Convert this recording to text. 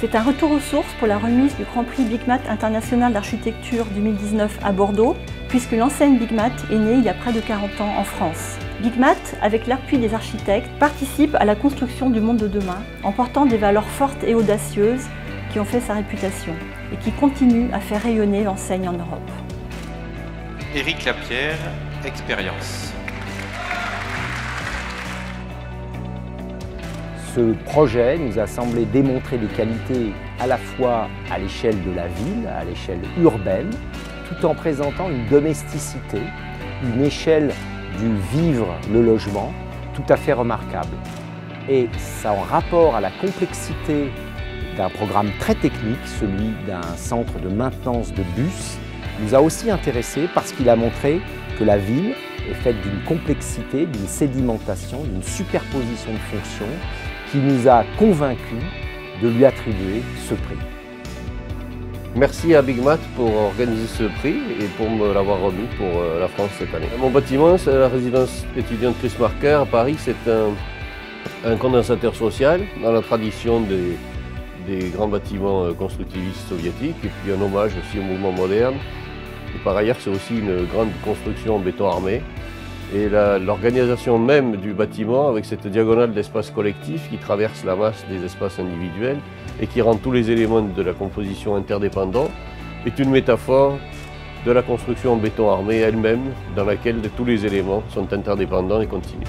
C'est un retour aux sources pour la remise du Grand Prix Big Mat International d'Architecture 2019 à Bordeaux, puisque l'enseigne Big Mat est née il y a près de 40 ans en France. Big Mat, avec l'appui des architectes, participe à la construction du monde de demain en portant des valeurs fortes et audacieuses qui ont fait sa réputation et qui continuent à faire rayonner l'enseigne en Europe. Éric Lapierre, Expérience. Ce projet nous a semblé démontrer des qualités à la fois à l'échelle de la ville, à l'échelle urbaine, tout en présentant une domesticité, une échelle du vivre, le logement, tout à fait remarquable. Et ça en rapport à la complexité d'un programme très technique, celui d'un centre de maintenance de bus, nous a aussi intéressés parce qu'il a montré que la ville est faite d'une complexité, d'une sédimentation, d'une superposition de fonctions qui nous a convaincus de lui attribuer ce prix. Merci à Big Mat pour organiser ce prix et pour me l'avoir remis pour la France cette année. Mon bâtiment, c'est la résidence étudiante Chris Marker à Paris. C'est un condensateur social dans la tradition des grands bâtiments constructivistes soviétiques et puis un hommage aussi au mouvement moderne. Et par ailleurs, c'est aussi une grande construction en béton armé. Et l'organisation même du bâtiment, avec cette diagonale d'espace collectif qui traverse la masse des espaces individuels et qui rend tous les éléments de la composition interdépendants, est une métaphore de la construction en béton armé elle-même, dans laquelle tous les éléments sont interdépendants et continus.